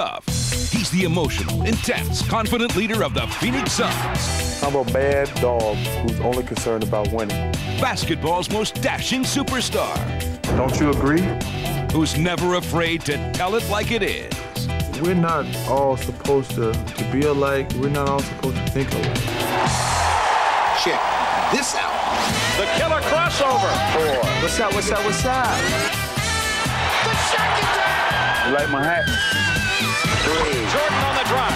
tough. He's the emotional, intense, confident leader of the Phoenix Suns. I'm a bad dog who's only concerned about winning. Basketball's most dashing superstar. Don't you agree? Who's never afraid to tell it like it is. We're not all supposed to be alike. We're not all supposed to think alike. Check this out. The killer crossover. 4. What's up, what's up, what's up? The second down. You like my hat? 3. Jordan on the drive.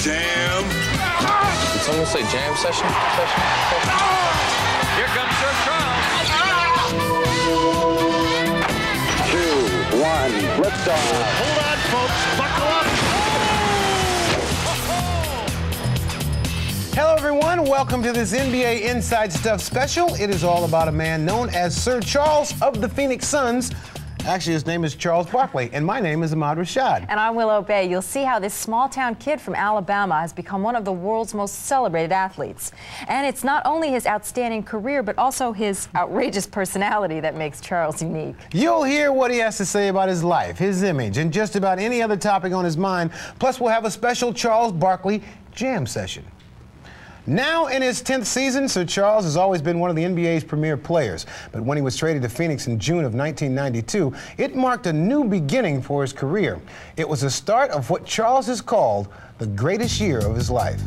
Jam. Did someone say jam session? Here comes Sir Charles. 2, 1, liftoff. Hold on, folks. Buckle up. Hello, everyone. Welcome to this NBA Inside Stuff special. It is all about a man known as Sir Charles of the Phoenix Suns. Actually, his name is Charles Barkley, and my name is Ahmad Rashad. And I'm Willow Bay. You'll see how this small-town kid from Alabama has become one of the world's most celebrated athletes. And it's not only his outstanding career, but also his outrageous personality that makes Charles unique. You'll hear what he has to say about his life, his image, and just about any other topic on his mind. Plus, we'll have a special Charles Barkley jam session. Now in his 10th season, Sir Charles has always been one of the NBA's premier players. But when he was traded to Phoenix in June of 1992, it marked a new beginning for his career. It was the start of what Charles has called the greatest year of his life.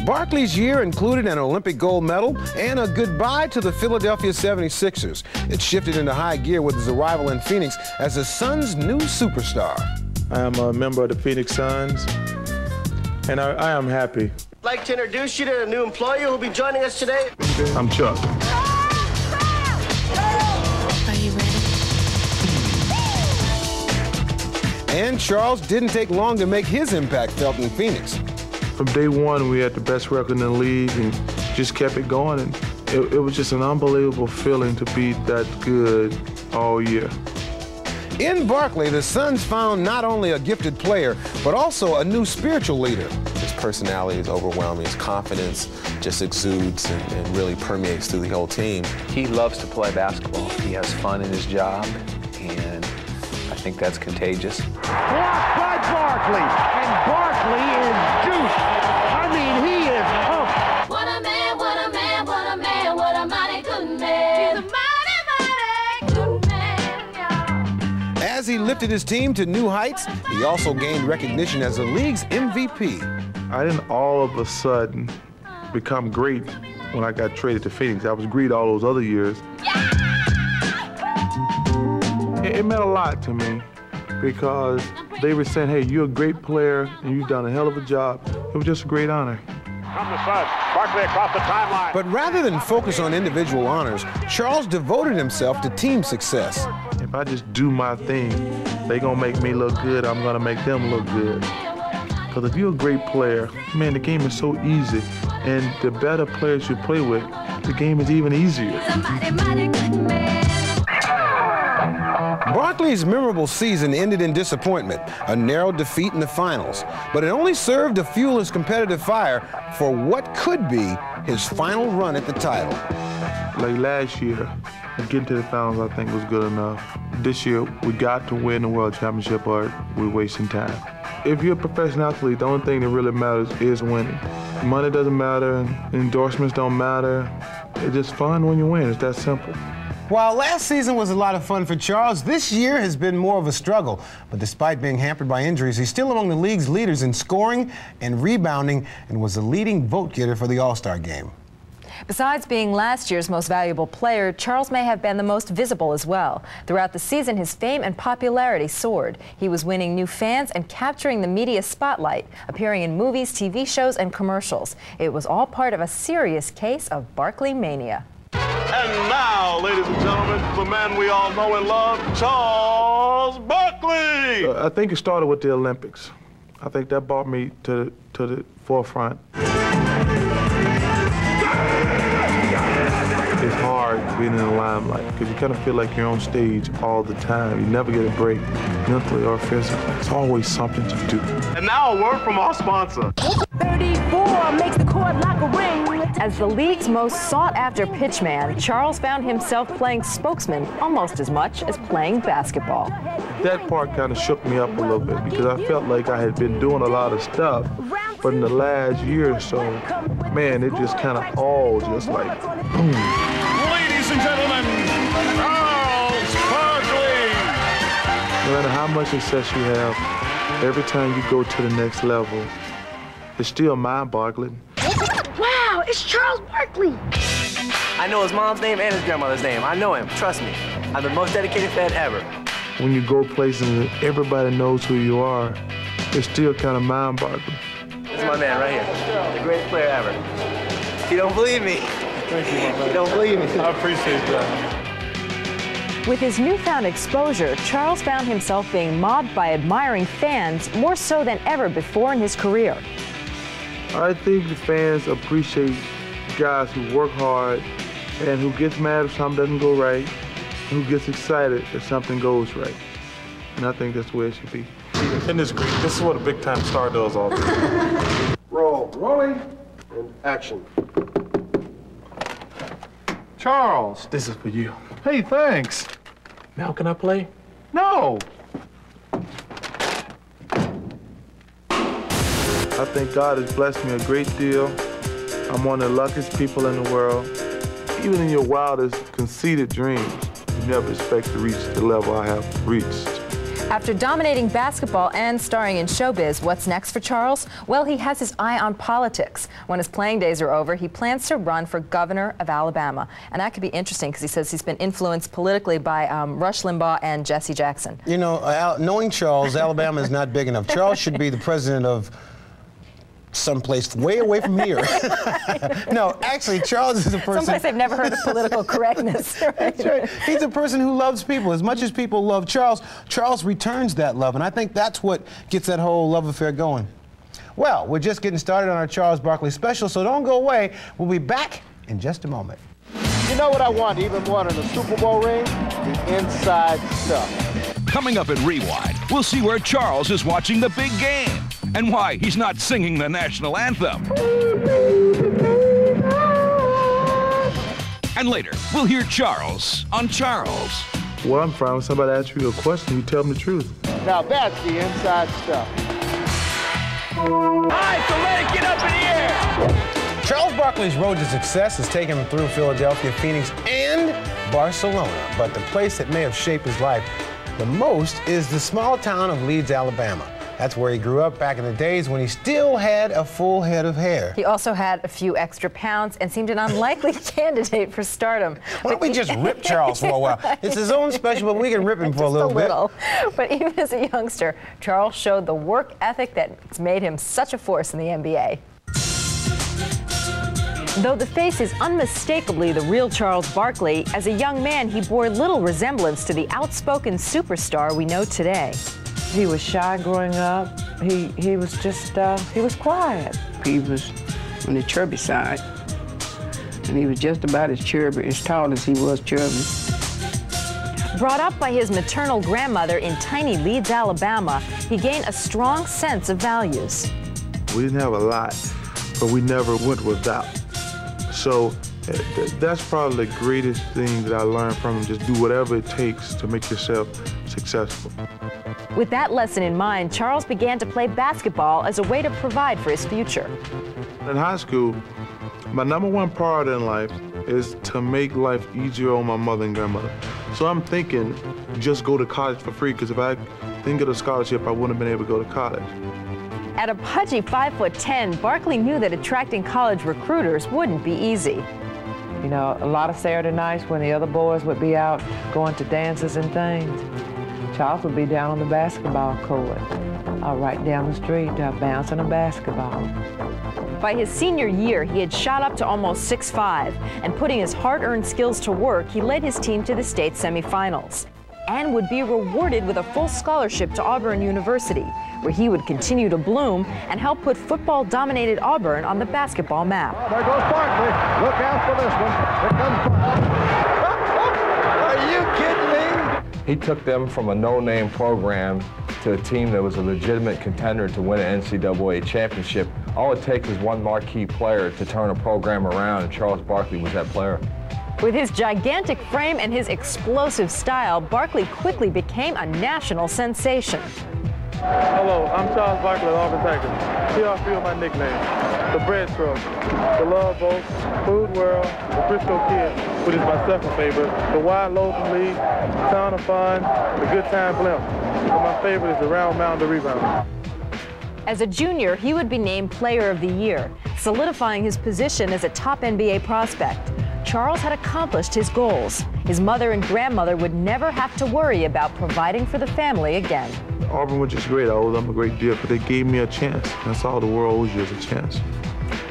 Barkley's year included an Olympic gold medal and a goodbye to the Philadelphia 76ers. It shifted into high gear with his arrival in Phoenix as the Suns' new superstar. I am a member of the Phoenix Suns, and I am happy. I'd like to introduce you to a new employee who will be joining us today. I'm Chuck. Are you ready? And Charles didn't take long to make his impact felt in Phoenix. From day one, we had the best record in the league and just kept it going. And it was just an unbelievable feeling to be that good all year. In Barkley, the Suns found not only a gifted player, but also a new spiritual leader. His personality is overwhelming. His confidence just exudes and really permeates through the whole team. He loves to play basketball. He has fun in his job, and I think that's contagious. Blocked by Barkley, and Barkley is juiced. I mean, he is pumped. What a man, what a man, what a man, what a mighty good man. He's a mighty, mighty good man, y'all. As he lifted his team to new heights, he also gained recognition as the league's MVP. I didn't all of a sudden become great when I got traded to Phoenix. I was great all those other years. It meant a lot to me because they were saying, hey, you're a great player and you've done a hell of a job. It was just a great honor. From the Suns, Barkley across the timeline. But rather than focus on individual honors, Charles devoted himself to team success. If I just do my thing, they're gonna make me look good, I'm gonna make them look good. Because if you're a great player, man, the game is so easy. And the better players you play with, the game is even easier. Barkley's memorable season ended in disappointment, a narrow defeat in the finals. But it only served to fuel his competitive fire for what could be his final run at the title. Like last year, getting to the finals I think was good enough. This year, we got to win the World Championship or we're wasting time. If you're a professional athlete, the only thing that really matters is winning. Money doesn't matter, and endorsements don't matter. It's just fun when you win. It's that simple. While last season was a lot of fun for Charles, this year has been more of a struggle. But despite being hampered by injuries, he's still among the league's leaders in scoring and rebounding and was the leading vote getter for the All-Star game. Besides being last year's most valuable player, Charles may have been the most visible as well. Throughout the season, his fame and popularity soared. He was winning new fans and capturing the media spotlight, appearing in movies, TV shows, and commercials. It was all part of a serious case of Barkley mania. And now, ladies and gentlemen, the man we all know and love, Charles Barkley. I think it started with the Olympics. I think that brought me to the forefront. It's hard being in the limelight because you kind of feel like you're on stage all the time. You never get a break, mentally or physically. It's always something to do. And now a word from our sponsor. 34 makes the court like a ring. As the league's most sought-after pitchman, Charles found himself playing spokesman almost as much as playing basketball. That part kind of shook me up a little bit because I felt like I had been doing a lot of stuff, but in the last year or so, man, it just kind of all just like, boom. Ladies and gentlemen, Charles Barkley. No matter how much success you have, every time you go to the next level, it's still mind-boggling. Wow, it's Charles Barkley. I know his mom's name and his grandmother's name. I know him, trust me. I'm the most dedicated fan ever. When you go places and everybody knows who you are, it's still kind of mind-boggling. This is my man right here, the greatest player ever. If you don't believe me, you don't believe me. I appreciate that. With his newfound exposure, Charles found himself being mobbed by admiring fans more so than ever before in his career. I think the fans appreciate guys who work hard and who gets mad if something doesn't go right, and who gets excited if something goes right. And I think that's the way it should be. Isn't this great? This is what a big-time star does all day. Roll. Rolling. And action. Charles, this is for you. Hey, thanks. Now can I play? No. I think God has blessed me a great deal. I'm one of the luckiest people in the world. Even in your wildest conceited dreams, you never expect to reach the level I have reached. After dominating basketball and starring in showbiz, what's next for Charles? Well, he has his eye on politics. When his playing days are over, he plans to run for governor of Alabama. And that could be interesting because he says he's been influenced politically by Rush Limbaugh and Jesse Jackson. You know, knowing Charles, Alabama is not big enough. Charles should be the president of someplace way away from here. No, actually, Charles is a person. Someplace I've never heard of political correctness. Right? That's right. He's a person who loves people. As much as people love Charles, Charles returns that love, and I think that's what gets that whole love affair going. Well, we're just getting started on our Charles Barkley special, so don't go away. We'll be back in just a moment. You know what I want even more than a Super Bowl ring? The inside stuff. Coming up at Rewind, we'll see where Charles is watching the big game and why he's not singing the national anthem. And later, we'll hear Charles on Charles. Where I'm from, if somebody asks you a question, you tell them the truth. Now that's the inside stuff. All right, so let it get up in the air. Charles Barkley's road to success has taken him through Philadelphia, Phoenix, and Barcelona. But the place that may have shaped his life the most is the small town of Leeds, Alabama. That's where he grew up back in the days when he still had a full head of hair. He also had a few extra pounds and seemed an unlikely candidate for stardom. Why don't we just rip Charles for a while? It's his own special, but we can rip him for a little bit. But even as a youngster, Charles showed the work ethic that's made him such a force in the NBA. Though the face is unmistakably the real Charles Barkley, as a young man, he bore little resemblance to the outspoken superstar we know today. He was shy growing up. He was just, he was quiet. He was on the chubby side, and he was just about as chubby, as tall as he was chubby. Brought up by his maternal grandmother in tiny Leeds, Alabama, he gained a strong sense of values. We didn't have a lot, but we never went without. So that's probably the greatest thing that I learned from him. Just do whatever it takes to make yourself successful. With that lesson in mind, Charles began to play basketball as a way to provide for his future. In high school, my #1 priority in life is to make life easier on my mother and grandmother. So I'm thinking just go to college for free, because if I didn't get a scholarship, I wouldn't have been able to go to college. At a pudgy 5'10", Barkley knew that attracting college recruiters wouldn't be easy. You know, a lot of Saturday nights when the other boys would be out going to dances and things, Charles would be down on the basketball court, right down the street, bouncing a basketball. By his senior year, he had shot up to almost 6'5", and putting his hard-earned skills to work, he led his team to the state semifinals. and would be rewarded with a full scholarship to Auburn University, where he would continue to bloom and help put football-dominated Auburn on the basketball map. Oh, there goes Barkley. Look out for this one. Here comes Barkley. Are you kidding me? He took them from a no-name program to a team that was a legitimate contender to win an NCAA championship. All it takes is one marquee player to turn a program around, and Charles Barkley was that player. With his gigantic frame and his explosive style, Barkley quickly became a national sensation. Hello, I'm Charles Barkley of Auburn Tigers. Here are a few of my nicknames. The Bread Truck, the Love Boat, Food World, the Frisco Kid, which is my second favorite, the Wide Loading League, Town of Fun, the Good Time Blimp. But my favorite is the Round Mound, the Rebound. As a junior, he would be named Player of the Year, solidifying his position as a top NBA prospect. Charles had accomplished his goals. His mother and grandmother would never have to worry about providing for the family again. Auburn was just great. I owe them a great deal, but they gave me a chance. That's all the world owes you is a chance.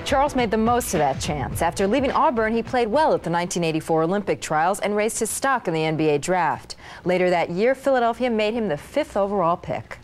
Charles made the most of that chance. After leaving Auburn, he played well at the 1984 Olympic trials and raised his stock in the NBA draft. Later that year, Philadelphia made him the 5th overall pick.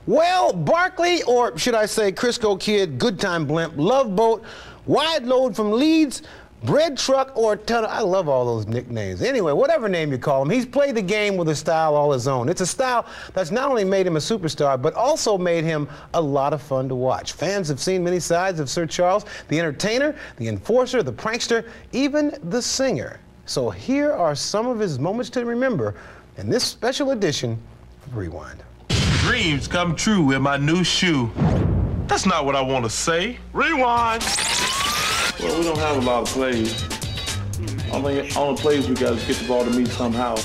Well, Barkley, or should I say Crisco Kid, Good Time Blimp, Love Boat, Wide Load from Leeds, Bread Truck, or Tunnel. I love all those nicknames. Anyway, whatever name you call him, he's played the game with a style all his own. It's a style that's not only made him a superstar, but also made him a lot of fun to watch. Fans have seen many sides of Sir Charles, the entertainer, the enforcer, the prankster, even the singer. So here are some of his moments to remember in this special edition of Rewind. Dreams come true in my new shoe. That's not what I want to say. Rewind! Well, we don't have a lot of plays. Only plays we got is get the ball to me somehow.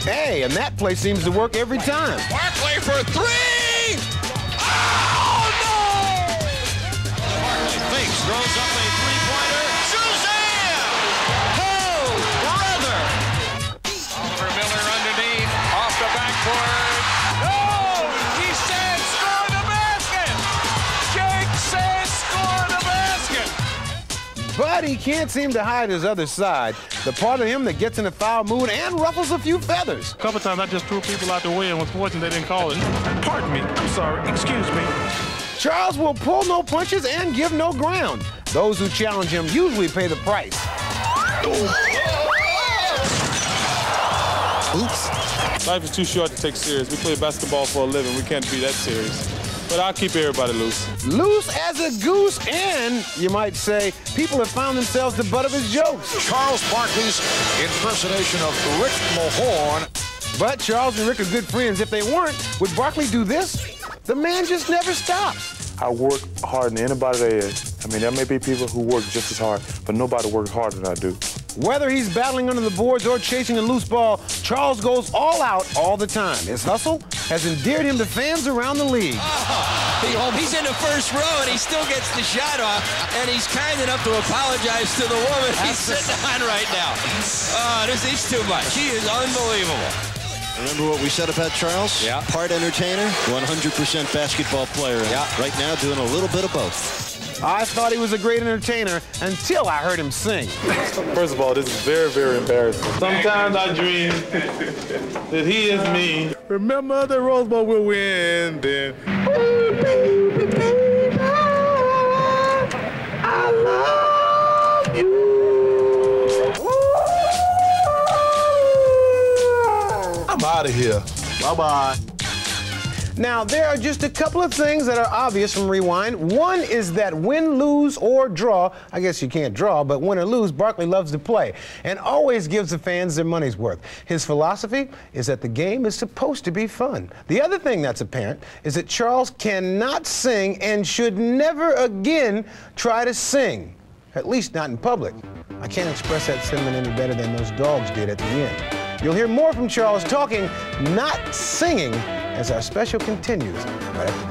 Hey, and that play seems to work every time. Barkley for three! Oh, no! Barkley fakes, throws up a three-pointer. Suzanne! Oh, brother! Oliver Miller underneath, off the backboard. Oh, he said score the basket! Jake says score the basket! But he can't seem to hide his other side, the part of him that gets in a foul mood and ruffles a few feathers. A couple times I just threw people out the way and was fortunate they didn't call it. Pardon me, I'm sorry, excuse me. Charles will pull no punches and give no ground. Those who challenge him usually pay the price. Oops. Life is too short to take serious. We play basketball for a living. We can't be that serious. But I'll keep everybody loose. Loose as a goose, and, you might say, people have found themselves the butt of his jokes. Charles Barkley's impersonation of Rick Mahorn. But Charles and Rick are good friends. If they weren't, would Barkley do this? The man just never stops. I work harder than anybody there is. I mean, there may be people who work just as hard, but nobody works harder than I do. Whether he's battling under the boards or chasing a loose ball, Charles goes all out all the time. His hustle has endeared him to fans around the league. He's in the first row and he still gets the shot off, and he's kind enough to apologize to the woman he's sitting on right now. This is too much. He is unbelievable. Remember what we said about Charles? Yeah. Part entertainer, 100% basketball player. Yeah. Right now doing a little bit of both. I thought he was a great entertainer until I heard him sing. First of all, this is very, very embarrassing. Sometimes I dream that he is me. Remember the Rose Bowl will win then. I love you. I'm out of here. Bye-bye. Now, there are just a couple of things that are obvious from Rewind. One is that win, lose, or draw, I guess you can't draw, but win or lose, Barkley loves to play and always gives the fans their money's worth. His philosophy is that the game is supposed to be fun. The other thing that's apparent is that Charles cannot sing and should never again try to sing, at least not in public. I can't express that sentiment any better than those dogs did at the end. You'll hear more from Charles talking, not singing, as our special continues right after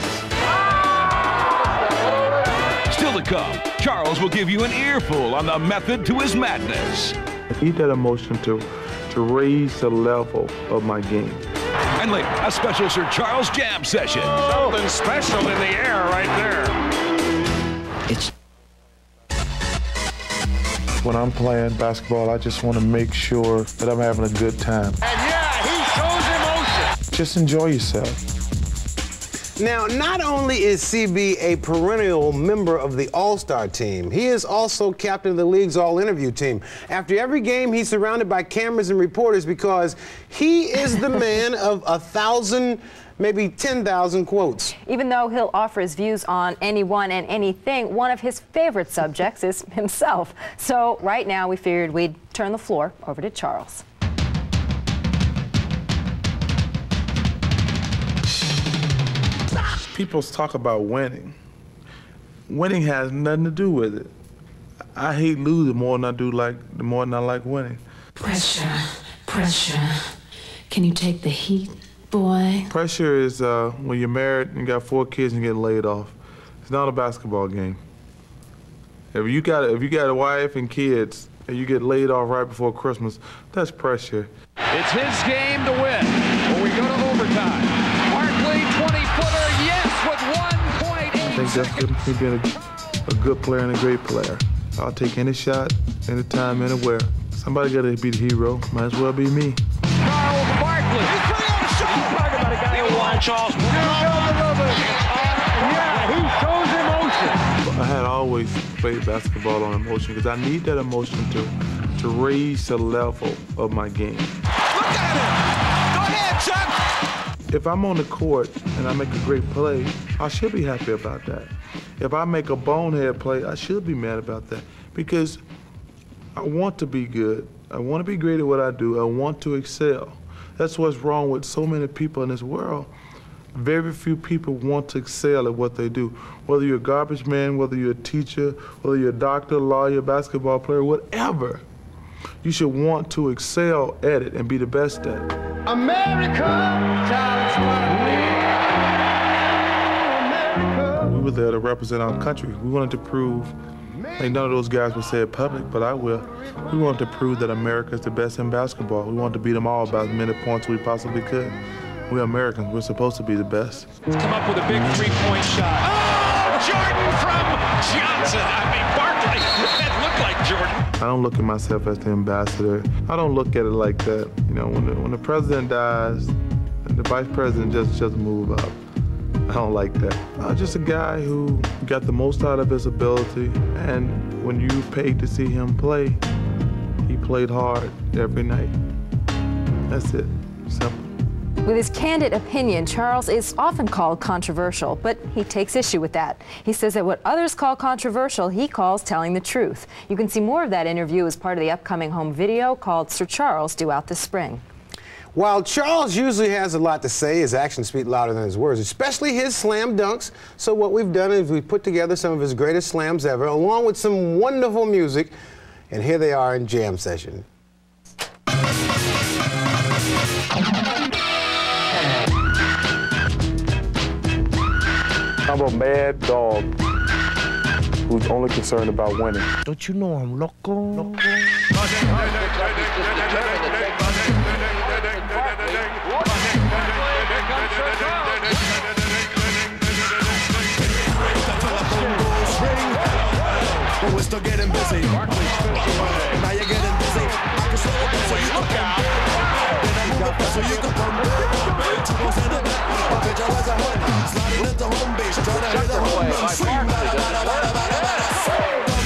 this. Still to come, Charles will give you an earful on the method to his madness. I need that emotion to raise the level of my game. And later, a special Sir Charles Jam session. Something special in the air right there. It's When I'm playing basketball, I just want to make sure that I'm having a good time. And yeah, he shows emotion. just enjoy yourself. Now, not only is CB a perennial member of the All-Star team, he is also captain of the league's all-interview team. After every game, he's surrounded by cameras and reporters because he is the man of 1,000, maybe 10,000 quotes. Even though he'll offer his views on anyone and anything, one of his favorite subjects is himself. So right now, we figured we'd turn the floor over to Charles. People talk about winning. Winning has nothing to do with it. I hate losing more than I like winning. Pressure, pressure. Can you take the heat, boy? Pressure is when you're married and you got 4 kids and you get laid off. It's not a basketball game. If you got a wife and kids and you get laid off right before Christmas, that's pressure. It's his game to win, or we go to overtime. Barkley, 20-footer, yes, with 1.8 I think that's good for me being a good player and a great player. I'll take any shot, anytime, anywhere. Somebody got to be the hero. Might as well be me. Charles Barkley. He's putting on a shot. Talk about a guy who won. Charles. Yeah, he shows emotion. I had always played basketball on emotion because I need that emotion to raise the level of my game. Look at him. Go ahead, Chuck. If I'm on the court and I make a great play, I should be happy about that. If I make a bonehead play, I should be mad about that because I want to be good. I want to be great at what I do. I want to excel. That's what's wrong with so many people in this world. Very few people want to excel at what they do. Whether you're a garbage man, whether you're a teacher, whether you're a doctor, lawyer, basketball player, whatever. You should want to excel at it and be the best at it. America, Charles Barkley. We were there to represent our country. We wanted to prove, like none of those guys would say it public, but I will. We wanted to prove that America is the best in basketball. We wanted to beat them all by as many points we possibly could. We're Americans. We're supposed to be the best. He's come up with a big three-point shot. Oh, Jordan from Johnson. Barkley. That looked like Jordan. I don't look at myself as the ambassador. I don't look at it like that. You know, when the president dies, the vice president just move up. I don't like that. I'm just a guy who got the most out of his ability, and when you paid to see him play, he played hard every night. That's it. Simple. With his candid opinion, Charles is often called controversial, but he takes issue with that. He says that what others call controversial, he calls telling the truth. You can see more of that interview as part of the upcoming home video called Sir Charles, due out this spring. While Charles usually has a lot to say, his actions speak louder than his words, especially his slam dunks. So what we've done is we've put together some of his greatest slams ever, along with some wonderful music, and here they are in jam session. I'm a mad dog who's only concerned about winning. Don't you know I'm loco? But we're still getting busy. Barkley strips away. Now you're getting busy. I can slow it down so you can come. Then I move it so you can come. Two goes in the back. A pitch as a hook. Sliding into home base. Trying to hit a home run. Swing. Come,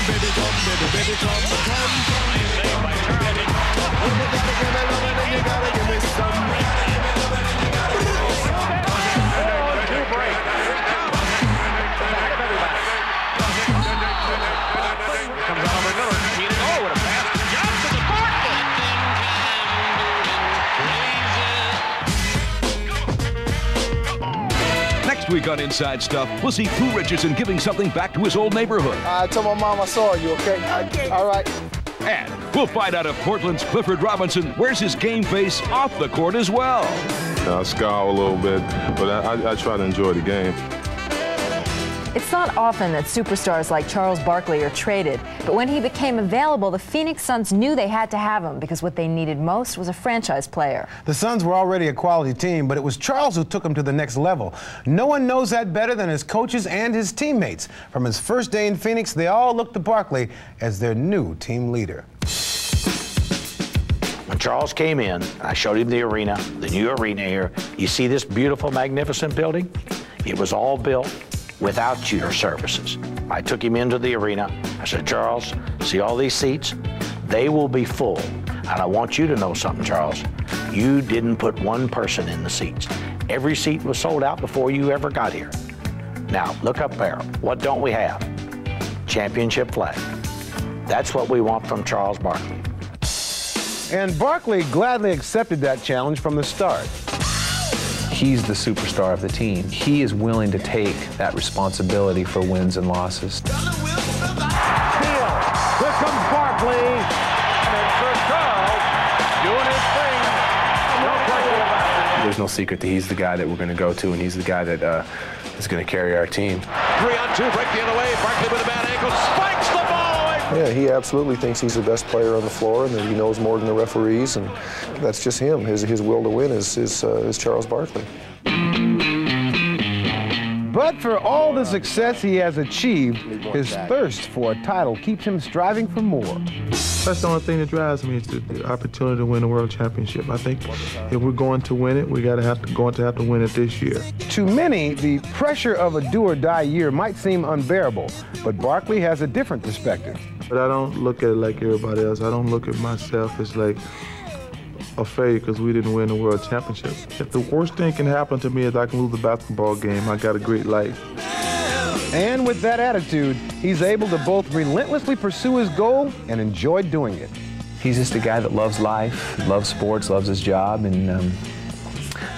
baby, come, baby, baby, come. Come. You gotta give me love and you gotta give me some. Next week on Inside Stuff, we'll see Pooh Richardson giving something back to his old neighborhood. I told my mom I saw you, okay? Okay. All right. And we'll find out if Portland's Clifford Robinson wears his game face off the court as well. I scowl a little bit, but I try to enjoy the game. It's not often that superstars like Charles Barkley are traded, but when he became available, the Phoenix Suns knew they had to have him because what they needed most was a franchise player. The Suns were already a quality team, but it was Charles who took them to the next level. No one knows that better than his coaches and his teammates. From his first day in Phoenix, they all looked to Barkley as their new team leader. Charles came in, I showed him the arena, the new arena here. You see this beautiful, magnificent building? It was all built without your services. I took him into the arena. I said, Charles, see all these seats? They will be full. And I want you to know something, Charles. You didn't put one person in the seats. Every seat was sold out before you ever got here. Now, look up there. What don't we have? Championship flag. That's what we want from Charles Barkley. And Barkley gladly accepted that challenge from the start. He's the superstar of the team. He is willing to take that responsibility for wins and losses. Steal. Here comes Barkley. And it's Sir Charles doing his thing. No question about it. There's no secret that he's the guy that we're going to go to, and he's the guy that is going to carry our team. 3-on-2, break the other way. Barkley with a bad ankle, spikes the ball away. Yeah, he absolutely thinks he's the best player on the floor and that he knows more than the referees, and that's just him. His will to win is Charles Barkley. But for all the success he has achieved, his thirst for a title keeps him striving for more. That's the only thing that drives me is the opportunity to win a world championship. I think if we're going to win it, we're going to have to win it this year. To many, the pressure of a do-or-die year might seem unbearable, but Barkley has a different perspective. But I don't look at it like everybody else. I don't look at myself as like a failure because we didn't win the world championship. If the worst thing can happen to me is I can lose the basketball game, I got a great life. And with that attitude, he's able to both relentlessly pursue his goal and enjoy doing it. He's just a guy that loves life, loves sports, loves his job, and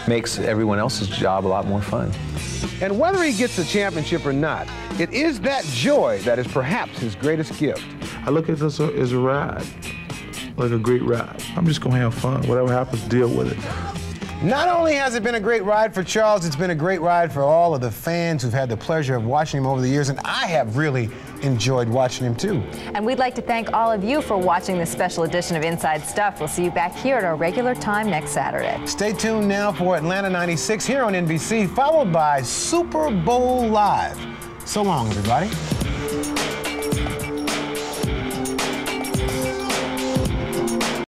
makes everyone else's job a lot more fun. And whether he gets the championship or not, it is that joy that is perhaps his greatest gift. I look at this as a ride, like a great ride. I'm just going to have fun. Whatever happens, deal with it. Not only has it been a great ride for Charles, it's been a great ride for all of the fans who've had the pleasure of watching him over the years, and I have really enjoyed watching him too. And we'd like to thank all of you for watching this special edition of Inside Stuff. We'll see you back here at our regular time next Saturday. Stay tuned now for Atlanta 96 here on NBC, followed by Super Bowl Live. So long, everybody.